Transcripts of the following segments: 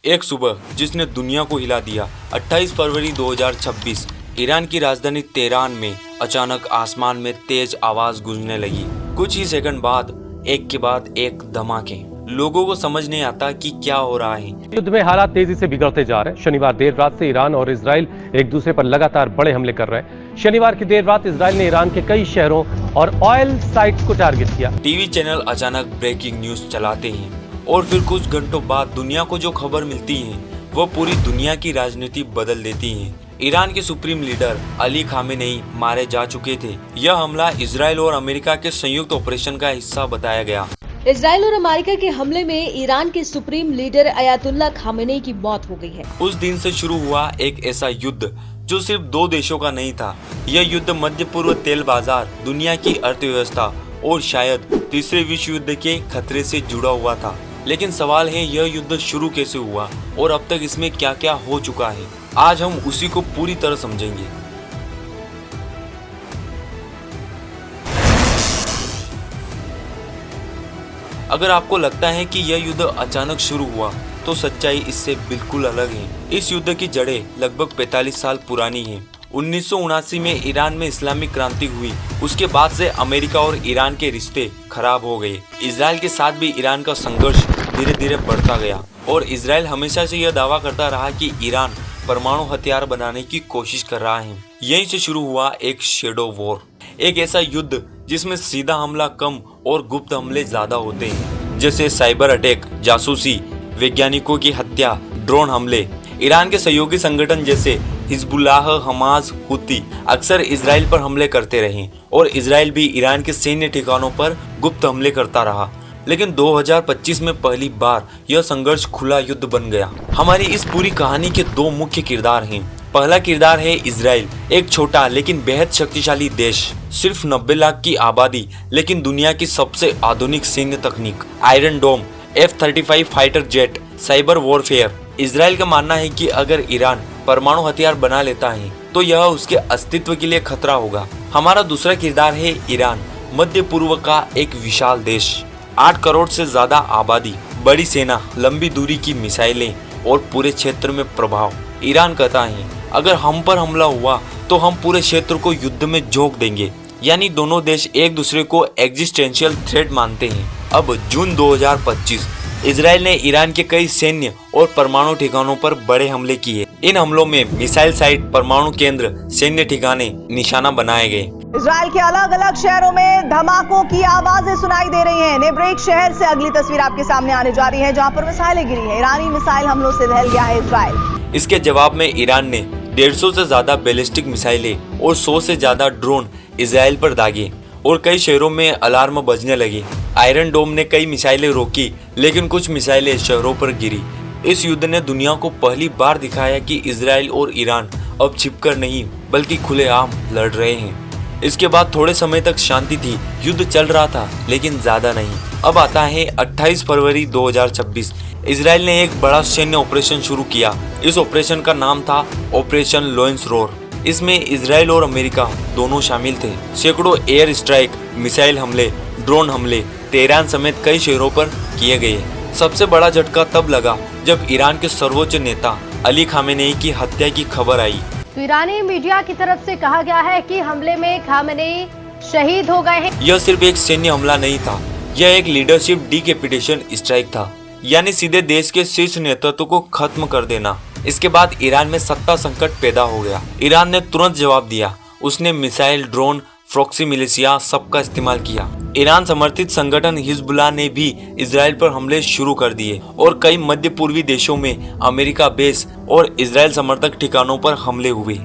एक सुबह जिसने दुनिया को हिला दिया। 28 फरवरी 2026 ईरान की राजधानी तेहरान में अचानक आसमान में तेज आवाज गूंजने लगी। कुछ ही सेकंड बाद एक धमाके। लोगों को समझ नहीं आता कि क्या हो रहा है। युद्ध में हालात तेजी से बिगड़ते जा रहे हैं। शनिवार देर रात से ईरान और इजराइल एक दूसरे पर लगातार बड़े हमले कर रहे हैं। शनिवार की देर रात इजराइल ने ईरान के कई शहरों और ऑयल साइट्स को टारगेट किया। टीवी चैनल अचानक ब्रेकिंग न्यूज चलाते हैं और फिर कुछ घंटों बाद दुनिया को जो खबर मिलती है वो पूरी दुनिया की राजनीति बदल देती है। ईरान के सुप्रीम लीडर अली खामेनेई मारे जा चुके थे। यह हमला इजराइल और अमेरिका के संयुक्त ऑपरेशन का हिस्सा बताया गया। इजराइल और अमेरिका के हमले में ईरान के सुप्रीम लीडर अयातुल्ला खामेनेई की मौत हो गई है। उस दिन से शुरू हुआ एक ऐसा युद्ध जो सिर्फ दो देशों का नहीं था। यह युद्ध मध्य पूर्व तेल बाजार, दुनिया की अर्थव्यवस्था और शायद तीसरे विश्व युद्ध के खतरे से जुड़ा हुआ था। लेकिन सवाल है, यह युद्ध शुरू कैसे हुआ और अब तक इसमें क्या क्या हो चुका है। आज हम उसी को पूरी तरह समझेंगे। अगर आपको लगता है कि यह युद्ध अचानक शुरू हुआ तो सच्चाई इससे बिल्कुल अलग है। इस युद्ध की जड़ें लगभग 45 साल पुरानी हैं। 1979 में ईरान में इस्लामिक क्रांति हुई। उसके बाद से अमेरिका और ईरान के रिश्ते खराब हो गए। इजराइल के साथ भी ईरान का संघर्ष धीरे धीरे बढ़ता गया और इजराइल हमेशा से यह दावा करता रहा कि ईरान परमाणु हथियार बनाने की कोशिश कर रहा है। यहीं से शुरू हुआ एक शेडो वॉर, एक ऐसा युद्ध जिसमें सीधा हमला कम और गुप्त हमले ज्यादा होते हैं, जैसे साइबर अटैक, जासूसी, वैज्ञानिकों की हत्या, ड्रोन हमले। ईरान के सहयोगी संगठन जैसे हिजबुल्लाह, हमास, हुती अक्सर इजराइल पर हमले करते रहे और इजराइल भी ईरान के सैन्य ठिकानों पर गुप्त हमले करता रहा। लेकिन 2025 में पहली बार यह संघर्ष खुला युद्ध बन गया। हमारी इस पूरी कहानी के दो मुख्य किरदार हैं। पहला किरदार है इजराइल, एक छोटा लेकिन बेहद शक्तिशाली देश, सिर्फ 90 लाख की आबादी लेकिन दुनिया की सबसे आधुनिक सैन्य तकनीक, आयरन डोम, F-35 fighter jet, cyber warfare. Israel का मानना है कि अगर ईरान परमाणु हथियार बना लेता है तो यह उसके अस्तित्व के लिए खतरा होगा। हमारा दूसरा किरदार है ईरान, मध्य पूर्व का एक विशाल देश, 8 करोड़ से ज्यादा आबादी, बड़ी सेना, लंबी दूरी की मिसाइलें और पूरे क्षेत्र में प्रभाव। ईरान कहता है अगर हम पर हमला हुआ तो हम पूरे क्षेत्र को युद्ध में झोंक देंगे। यानी दोनों देश एक दूसरे को एग्जिस्टेंशियल थ्रेट मानते हैं। अब जून 2025 इजराइल ने ईरान के कई सैन्य और परमाणु ठिकानों पर बड़े हमले किए। इन हमलों में मिसाइल साइट, परमाणु केंद्र, सैन्य ठिकाने निशाना बनाए गए। इजराइल के अलग अलग शहरों में धमाकों की आवाजें सुनाई दे रही हैं। नेब्रेक शहर से अगली तस्वीर आपके सामने आने जा रही है, जहां पर मिसाइलें गिरी हैं। ईरानी मिसाइल हमलों से दहल गया है इजराइल। इसके जवाब में ईरान ने 150 से ज्यादा बैलिस्टिक मिसाइलें और 100 से ज्यादा ड्रोन इजराइल पर दागे और कई शहरों में अलार्म बजने लगे। आयरन डोम ने कई मिसाइलें रोकी लेकिन कुछ मिसाइलें शहरों पर गिरी। इस युद्ध ने दुनिया को पहली बार दिखाया कि इजराइल और ईरान अब छिपकर नहीं बल्कि खुलेआम लड़ रहे हैं। इसके बाद थोड़े समय तक शांति थी, युद्ध चल रहा था लेकिन ज्यादा नहीं। अब आता है 28 फरवरी 2026। इजराइल ने एक बड़ा सैन्य ऑपरेशन शुरू किया। इस ऑपरेशन का नाम था ऑपरेशन लोयंस रोर। इसमें इजराइल और अमेरिका दोनों शामिल थे। सैकड़ों एयर स्ट्राइक, मिसाइल हमले, ड्रोन हमले तेहरान समेत कई शहरों पर किए गए। सबसे बड़ा झटका तब लगा जब ईरान के सर्वोच्च नेता अली खामेनेई की हत्या की खबर आई। तो ईरानी मीडिया की तरफ से कहा गया है कि हमले में खामेनेई शहीद हो गए हैं। यह सिर्फ एक सैन्य हमला नहीं था, यह एक लीडरशिप डिकैपिटेशन स्ट्राइक था, यानी सीधे देश के शीर्ष नेतृत्व को खत्म कर देना। इसके बाद ईरान में सत्ता संकट पैदा हो गया। ईरान ने तुरंत जवाब दिया। उसने मिसाइल, ड्रोन, प्रॉक्सी मिलिशिया सबका इस्तेमाल किया। ईरान समर्थित संगठन हिजबुल्लाह ने भी इजराइल पर हमले शुरू कर दिए और कई मध्य पूर्वी देशों में अमेरिका बेस और इजराइल समर्थक ठिकानों पर हमले हुए।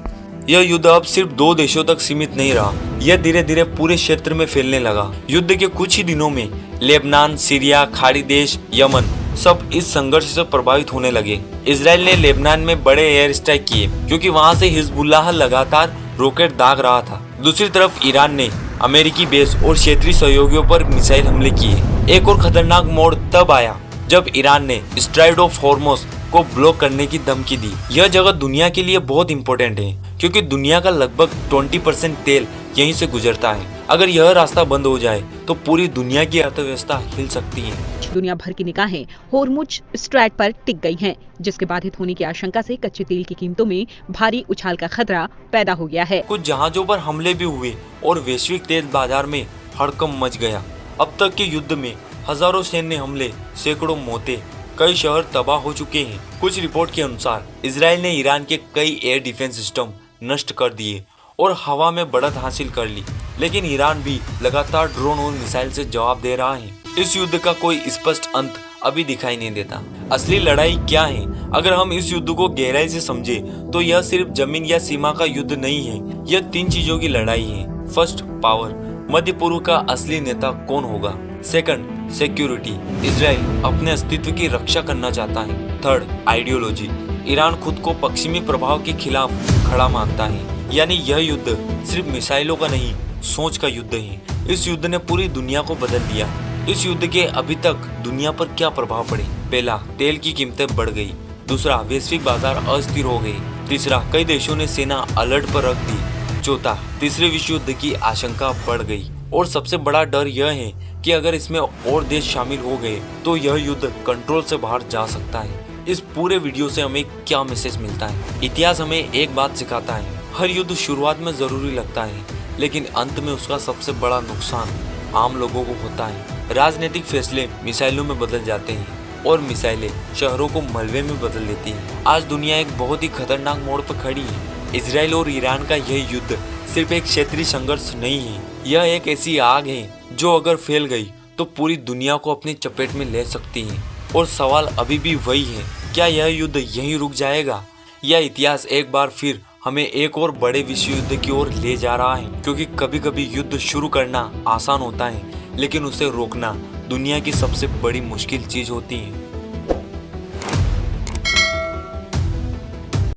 यह युद्ध अब सिर्फ दो देशों तक सीमित नहीं रहा, यह धीरे धीरे पूरे क्षेत्र में फैलने लगा। युद्ध के कुछ ही दिनों में लेबनान, सीरिया, खाड़ी देश, यमन सब इस संघर्ष से प्रभावित होने लगे। इजराइल ने लेबनान में बड़े एयर स्ट्राइक किए क्योंकि वहां से हिजबुल्लाह लगातार रॉकेट दाग रहा था। दूसरी तरफ ईरान ने अमेरिकी बेस और क्षेत्रीय सहयोगियों पर मिसाइल हमले किए। एक और खतरनाक मोड़ तब आया जब ईरान ने स्ट्राइट ऑफ हॉर्मुज़ को ब्लॉक करने की धमकी दी। यह जगह दुनिया के लिए बहुत इंपॉर्टेंट है क्योंकि दुनिया का लगभग 20% तेल यहीं से गुजरता है। अगर यह रास्ता बंद हो जाए तो पूरी दुनिया की अर्थव्यवस्था हिल सकती है। दुनिया भर की निगाहें होर्मुज स्ट्रैट पर टिक गई हैं, जिसके बाधित होने की आशंका से कच्चे तेल की कीमतों में भारी उछाल का खतरा पैदा हो गया है। कुछ जहाजों पर हमले भी हुए और वैश्विक तेल बाजार में हड़कंप मच गया। अब तक के युद्ध में हजारों सैन्य हमले, सैकड़ों मौतें, कई शहर तबाह हो चुके हैं। कुछ रिपोर्ट के अनुसार इजराइल ने ईरान के कई एयर डिफेंस सिस्टम नष्ट कर दिए और हवा में बढ़त हासिल कर ली, लेकिन ईरान भी लगातार ड्रोन और मिसाइल से जवाब दे रहा है। इस युद्ध का कोई स्पष्ट अंत अभी दिखाई नहीं देता। असली लड़ाई क्या है? अगर हम इस युद्ध को गहराई से समझे तो यह सिर्फ जमीन या सीमा का युद्ध नहीं है, यह 3 चीजों की लड़ाई है। फर्स्ट, पावर, मध्य पूर्व का असली नेता कौन होगा। सेकंड, सिक्योरिटी, इजराइल अपने अस्तित्व की रक्षा करना चाहता है। थर्ड, आइडियोलॉजी, ईरान खुद को पश्चिमी प्रभाव के खिलाफ खड़ा मानता है। यानी यह युद्ध सिर्फ मिसाइलों का नहीं, सोच का युद्ध है। इस युद्ध ने पूरी दुनिया को बदल दिया। इस युद्ध के अभी तक दुनिया पर क्या प्रभाव पड़े? पहला, तेल की कीमतें बढ़ गई। दूसरा, वैश्विक बाजार अस्थिर हो गए। तीसरा, कई देशों ने सेना अलर्ट पर रख दी। चौथा, तीसरे विश्व युद्ध की आशंका बढ़ गई। और सबसे बड़ा डर यह है कि अगर इसमें और देश शामिल हो गए तो यह युद्ध कंट्रोल से बाहर जा सकता है। इस पूरे वीडियो से हमें क्या मैसेज मिलता है? इतिहास हमें एक बात सिखाता है, हर युद्ध शुरुआत में जरूरी लगता है, लेकिन अंत में उसका सबसे बड़ा नुकसान आम लोगों को होता है। राजनीतिक फैसले मिसाइलों में बदल जाते हैं और मिसाइलें शहरों को मलबे में बदल देती हैं। आज दुनिया एक बहुत ही खतरनाक मोड़ पर खड़ी है। इजराइल और ईरान का यह युद्ध सिर्फ एक क्षेत्रीय संघर्ष नहीं है, यह एक ऐसी आग है जो अगर फैल गई तो पूरी दुनिया को अपनी चपेट में ले सकती है। और सवाल अभी भी वही है, क्या यह युद्ध यहीं रुक जाएगा या इतिहास एक बार फिर हमें एक और बड़े विश्व युद्ध की ओर ले जा रहा है? क्योंकि कभी कभी युद्ध शुरू करना आसान होता है, लेकिन उसे रोकना दुनिया की सबसे बड़ी मुश्किल चीज होती है।